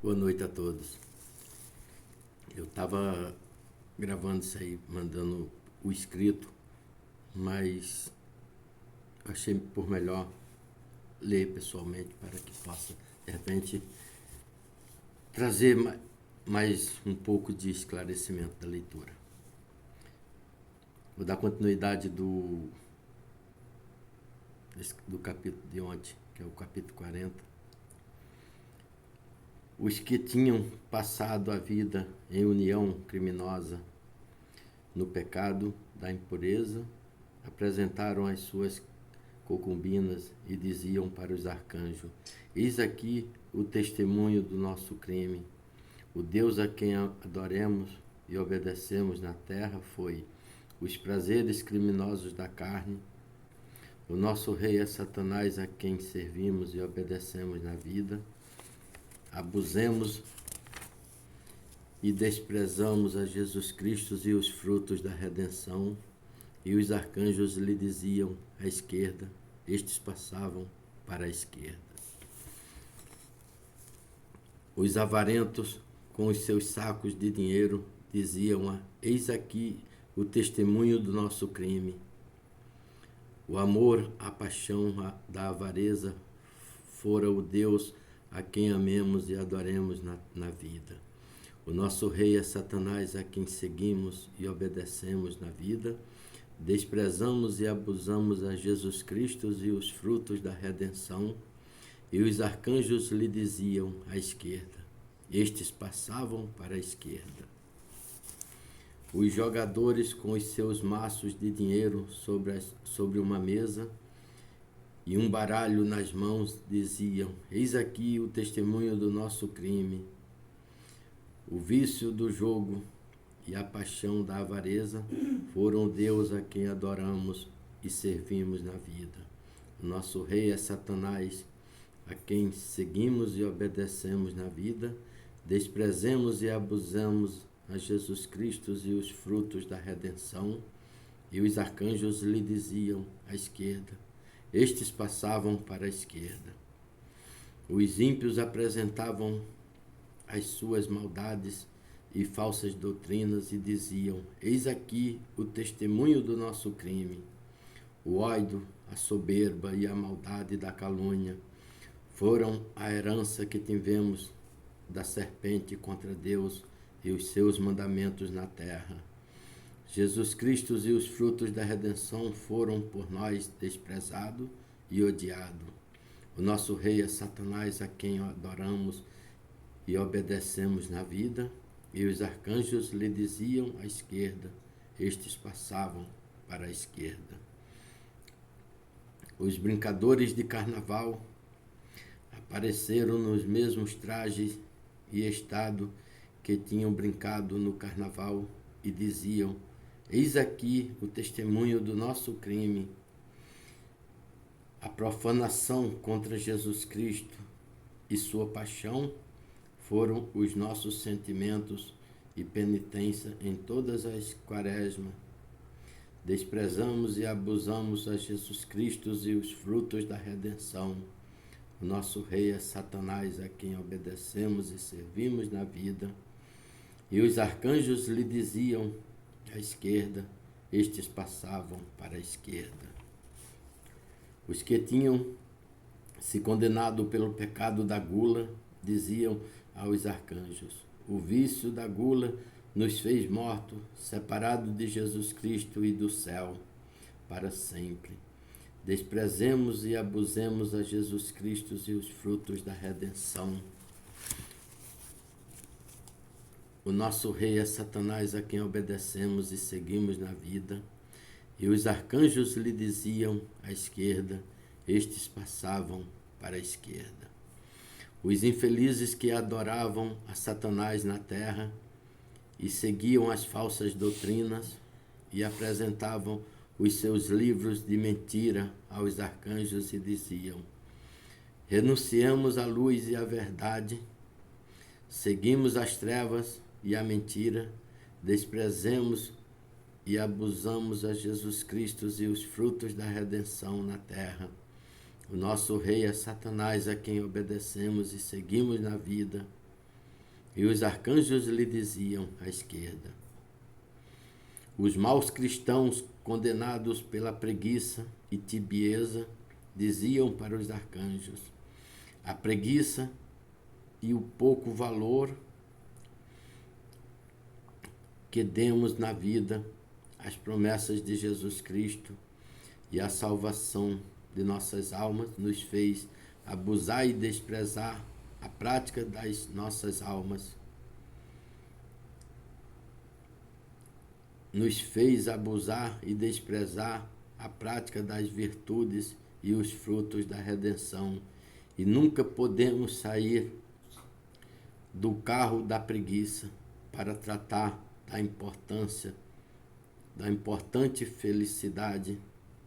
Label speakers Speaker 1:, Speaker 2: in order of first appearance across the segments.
Speaker 1: Boa noite a todos. Eu estava gravando isso aí, mandando o escrito, mas achei por melhor ler pessoalmente para que possa, de repente, trazer mais um pouco de esclarecimento da leitura. Vou dar continuidade do capítulo de ontem, que é o capítulo 40. Os que tinham passado a vida em união criminosa no pecado da impureza apresentaram as suas concubinas e diziam para os arcanjos: eis aqui o testemunho do nosso crime. O Deus a quem adoremos e obedecemos na terra foi os prazeres criminosos da carne. O nosso rei é Satanás, a quem servimos e obedecemos na vida. Abusemos e desprezamos a Jesus Cristo e os frutos da redenção. E os arcanjos lhe diziam à esquerda, estes passavam para a esquerda. Os avarentos, com os seus sacos de dinheiro, diziam: eis aqui o testemunho do nosso crime. O amor, a paixão da avareza fora o Deus a quem amemos e adoremos na vida. O nosso rei é Satanás, a quem seguimos e obedecemos na vida. Desprezamos e abusamos a Jesus Cristo e os frutos da redenção. E os arcanjos lhe diziam à esquerda, estes passavam para a esquerda. Os jogadores, com os seus maços de dinheiro sobre uma mesa e um baralho nas mãos, diziam: eis aqui o testemunho do nosso crime. O vício do jogo e a paixão da avareza foram o Deus a quem adoramos e servimos na vida. O nosso rei é Satanás, a quem seguimos e obedecemos na vida. Desprezemos e abusamos a Jesus Cristo e os frutos da redenção. E os arcanjos lhe diziam à esquerda, estes passavam para a esquerda. Os ímpios apresentavam as suas maldades e falsas doutrinas e diziam: eis aqui o testemunho do nosso crime. O ódio, a soberba e a maldade da calúnia foram a herança que tivemos da serpente contra Deus e os seus mandamentos na terra. Jesus Cristo e os frutos da redenção foram por nós desprezado e odiado. O nosso rei é Satanás, a quem adoramos e obedecemos na vida. E os arcanjos lhe diziam à esquerda, estes passavam para a esquerda. Os brincadores de carnaval apareceram nos mesmos trajes e estado que tinham brincado no carnaval e diziam: eis aqui o testemunho do nosso crime. A profanação contra Jesus Cristo e sua paixão foram os nossos sentimentos e penitência em todas as quaresmas. Desprezamos e abusamos a Jesus Cristo e os frutos da redenção. O nosso rei é Satanás, a quem obedecemos e servimos na vida. E os arcanjos lhe diziam à esquerda, estes passavam para a esquerda. Os que tinham se condenado pelo pecado da gula diziam aos arcanjos: o vício da gula nos fez mortos, separados de Jesus Cristo e do céu para sempre. Desprezemos e abusemos a Jesus Cristo e os frutos da redenção. O nosso rei é Satanás, a quem obedecemos e seguimos na vida. E os arcanjos lhe diziam à esquerda, estes passavam para a esquerda. Os infelizes que adoravam a Satanás na terra e seguiam as falsas doutrinas e apresentavam os seus livros de mentira aos arcanjos e diziam: renunciamos à luz e à verdade, seguimos as trevas e a mentira, desprezemos e abusamos a Jesus Cristo e os frutos da redenção na terra. O nosso rei é Satanás, a quem obedecemos e seguimos na vida. e os arcanjos lhe diziam à esquerda. Os maus cristãos, condenados pela preguiça e tibieza, diziam para os arcanjos: a preguiça e o pouco valor que demos na vida às promessas de Jesus Cristo e a salvação de nossas almas nos fez abusar e desprezar a prática das nossas almas. Nos fez abusar e desprezar a prática das virtudes e os frutos da redenção, e nunca podemos sair do carro da preguiça para tratar da importante felicidade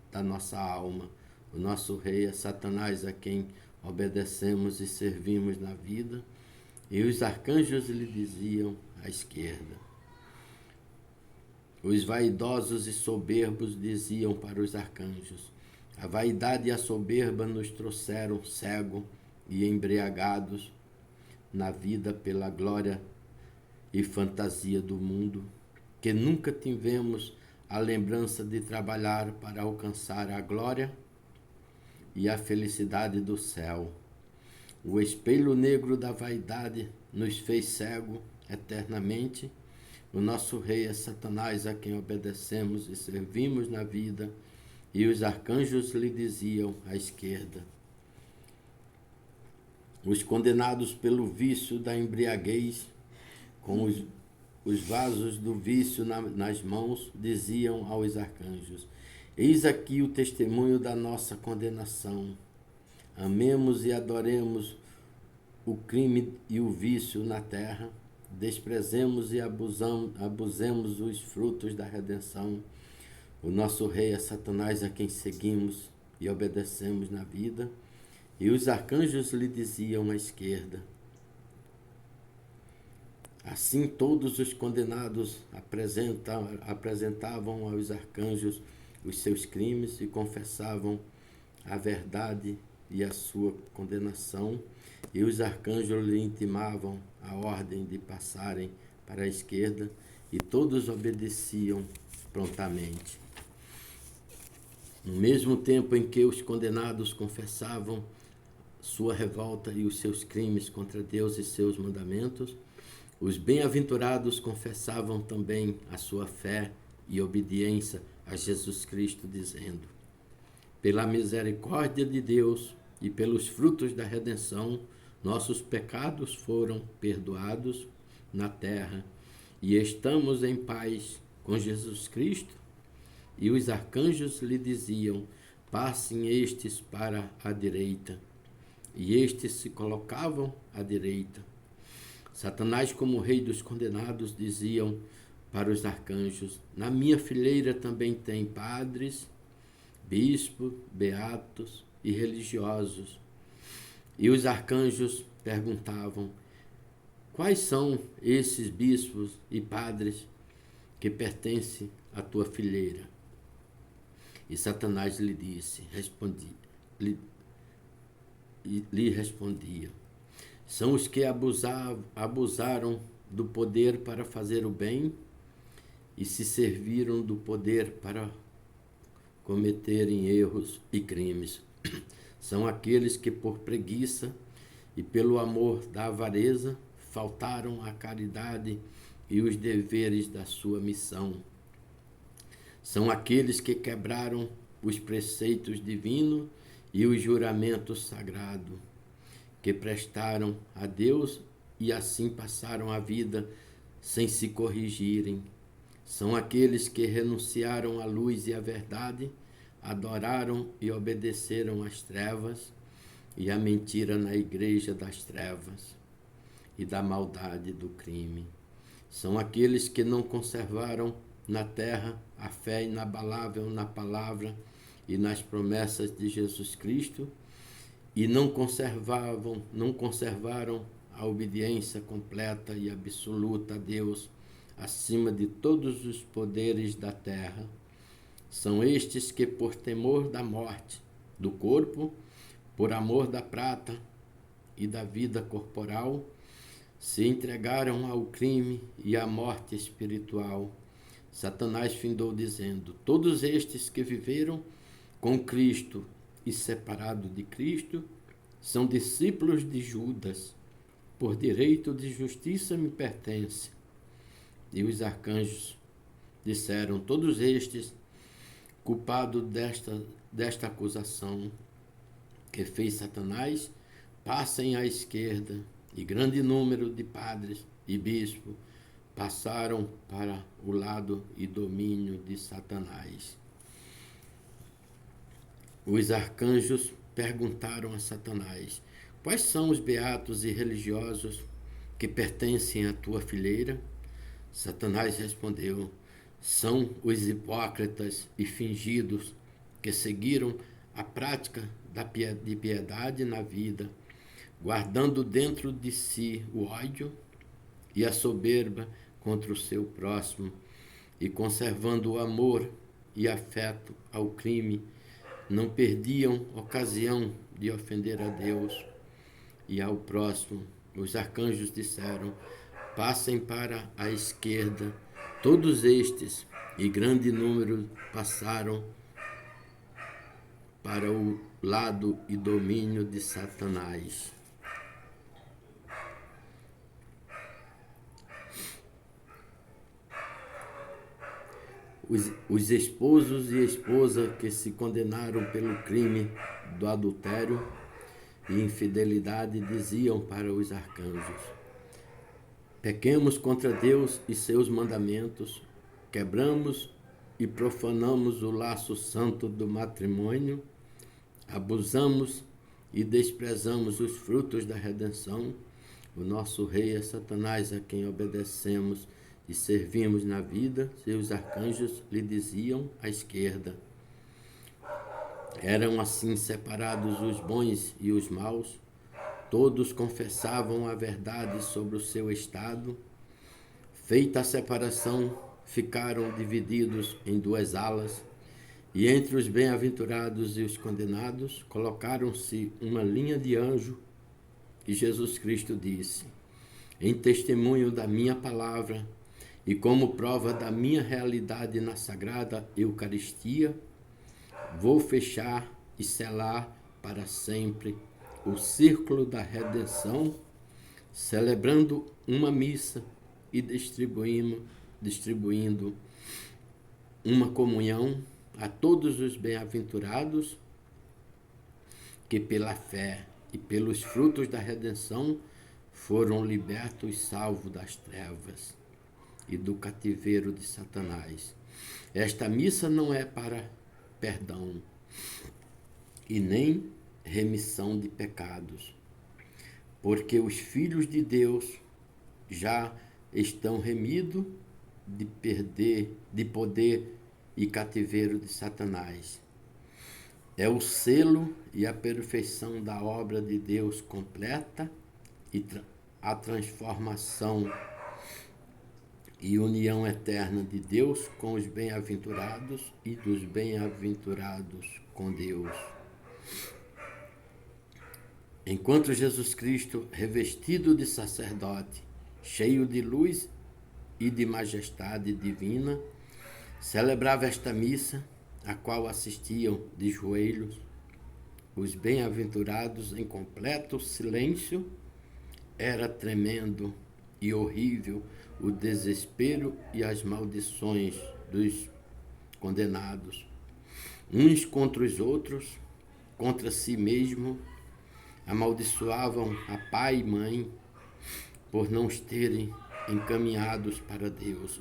Speaker 1: da nossa alma. O nosso rei é Satanás, a quem obedecemos e servimos na vida, e os arcanjos lhe diziam à esquerda. Os vaidosos e soberbos diziam para os arcanjos: a vaidade e a soberba nos trouxeram cego e embriagados na vida pela glória e fantasia do mundo, que nunca tivemos a lembrança de trabalhar para alcançar a glória e a felicidade do céu. O espelho negro da vaidade nos fez cego eternamente. O nosso rei é Satanás, a quem obedecemos e servimos na vida, e os arcanjos lhe diziam à esquerda. Os condenados pelo vício da embriaguez, com os vasos do vício nas mãos, diziam aos arcanjos: eis aqui o testemunho da nossa condenação. Amemos e adoremos o crime e o vício na terra, desprezemos e abusemos os frutos da redenção. O nosso rei é Satanás, a quem seguimos e obedecemos na vida, e os arcanjos lhe diziam à esquerda. Assim todos os condenados apresentavam aos arcanjos os seus crimes e confessavam a verdade e a sua condenação, e os arcanjos lhe intimavam a ordem de passarem para a esquerda, e todos obedeciam prontamente. No mesmo tempo em que os condenados confessavam sua revolta e os seus crimes contra Deus e seus mandamentos, os bem-aventurados confessavam também a sua fé e obediência a Jesus Cristo, dizendo: pela misericórdia de Deus e pelos frutos da redenção, nossos pecados foram perdoados na terra e estamos em paz com Jesus Cristo. E os arcanjos lhe diziam: passem estes para a direita. E estes se colocavam à direita. Satanás, como rei dos condenados, diziam para os arcanjos: na minha fileira também tem padres, bispos, beatos e religiosos. E os arcanjos perguntavam: quais são esses bispos e padres que pertencem à tua fileira? E Satanás lhe respondia: são os que abusaram do poder para fazer o bem e se serviram do poder para cometerem erros e crimes. São aqueles que, por preguiça e pelo amor da avareza, faltaram à caridade e os deveres da sua missão. São aqueles que quebraram os preceitos divinos e o juramento sagrado, que prestaram a Deus e assim passaram a vida sem se corrigirem. São aqueles que renunciaram à luz e à verdade, adoraram e obedeceram às trevas e à mentira na igreja das trevas e da maldade do crime. São aqueles que não conservaram na terra a fé inabalável na palavra e nas promessas de Jesus Cristo, e não conservaram a obediência completa e absoluta a Deus acima de todos os poderes da terra. São estes que, por temor da morte do corpo, por amor da prata e da vida corporal, se entregaram ao crime e à morte espiritual. Satanás findou dizendo: todos estes que viveram com Cristo e separados de Cristo são discípulos de Judas. Por direito de justiça me pertence. E os arcanjos disseram: todos estes, culpados desta acusação que fez Satanás, passem à esquerda. E grande número de padres e bispos passaram para o lado e domínio de Satanás. Os arcanjos perguntaram a Satanás: quais são os beatos e religiosos que pertencem à tua fileira? Satanás respondeu: são os hipócritas e fingidos que seguiram a prática de piedade na vida, guardando dentro de si o ódio e a soberba contra o seu próximo, e conservando o amor e afeto ao crime, não perdiam ocasião de ofender a Deus e ao próximo. Os arcanjos disseram: passem para a esquerda. Todos estes, e grande número, passaram para o lado e domínio de Satanás. Os esposos e esposa que se condenaram pelo crime do adultério e infidelidade diziam para os arcanjos: pequemos contra Deus e seus mandamentos, quebramos e profanamos o laço santo do matrimônio, abusamos e desprezamos os frutos da redenção. O nosso rei é Satanás, a quem obedecemos e servimos na vida. Seus arcanjos lhe diziam à esquerda. Eram assim separados os bons e os maus. Todos confessavam a verdade sobre o seu estado. Feita a separação, ficaram divididos em duas alas, e entre os bem-aventurados e os condenados colocaram-se uma linha de anjo. E Jesus Cristo disse: em testemunho da minha palavra e como prova da minha realidade na Sagrada Eucaristia, vou fechar e selar para sempre o círculo da redenção, celebrando uma missa e distribuindo uma comunhão a todos os bem-aventurados que pela fé e pelos frutos da redenção foram libertos e salvos das trevas e do cativeiro de Satanás. Esta missa não é para perdão e nem remissão de pecados, porque os filhos de Deus já estão remidos de poder e cativeiro de Satanás. É o selo e a perfeição da obra de Deus completa e a transformação e união eterna de Deus com os bem-aventurados e dos bem-aventurados com Deus. Enquanto Jesus Cristo, revestido de sacerdote, cheio de luz e de majestade divina, celebrava esta missa, a qual assistiam de joelhos os bem-aventurados em completo silêncio. Era tremendo e horrível o desespero e as maldições dos condenados, uns contra os outros, contra si mesmo, amaldiçoavam a pai e mãe por não os terem encaminhados para Deus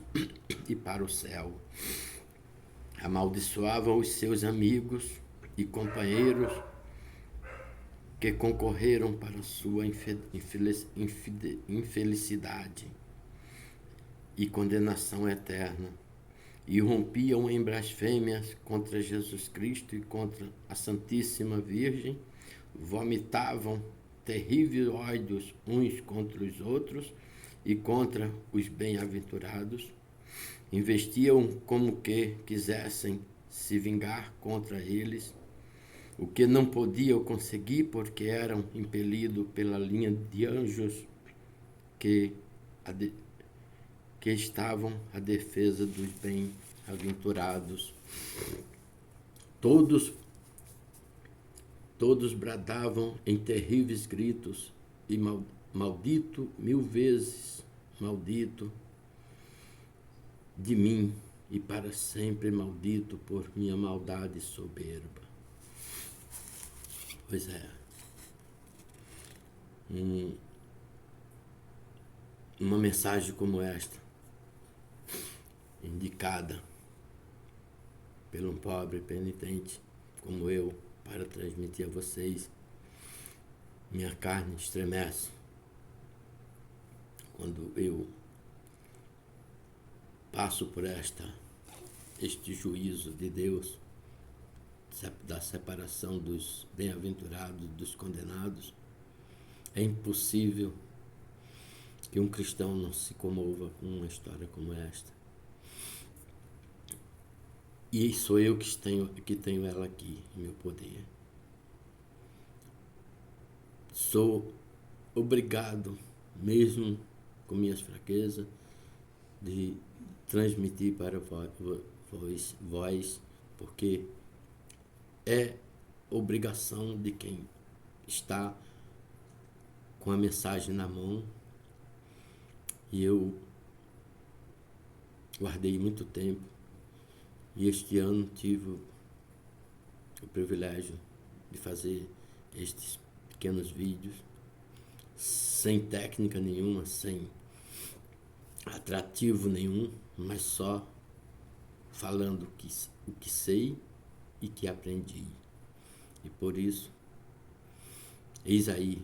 Speaker 1: e para o céu. Amaldiçoavam os seus amigos e companheiros que concorreram para a sua infelicidade e condenação eterna, e rompiam em blasfêmias contra Jesus Cristo e contra a Santíssima Virgem, vomitavam terríveis ódios uns contra os outros e contra os bem-aventurados, investiam como que quisessem se vingar contra eles, o que não podiam conseguir porque eram impelidos pela linha de anjos que, que estavam à defesa dos bem-aventurados. Todos bradavam em terríveis gritos, e maldito, 1000 vezes maldito de mim, e para sempre maldito por minha maldade soberba. Pois é. Uma mensagem como esta, indicada por um pobre penitente como eu, para transmitir a vocês, minha carne estremece quando eu passo por este juízo de Deus, da separação dos bem-aventurados dos condenados. É impossível que um cristão não se comova com uma história como esta. E sou eu que tenho ela aqui, em meu poder. Sou obrigado, mesmo com minhas fraquezas, de transmitir para vós, porque é obrigação de quem está com a mensagem na mão. E eu guardei muito tempo, e este ano tive o privilégio de fazer estes pequenos vídeos, sem técnica nenhuma, sem atrativo nenhum, mas só falando o que sei e que aprendi. E por isso, eis aí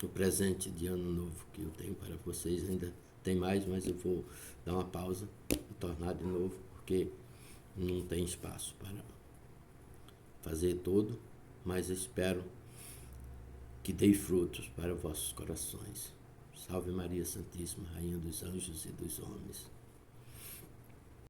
Speaker 1: o presente de ano novo que eu tenho para vocês. Ainda tem mais, mas eu vou dar uma pausa e tornar de novo, porque não tem espaço para fazer todo, mas espero que dê frutos para vossos corações. Salve Maria Santíssima, Rainha dos Anjos e dos Homens.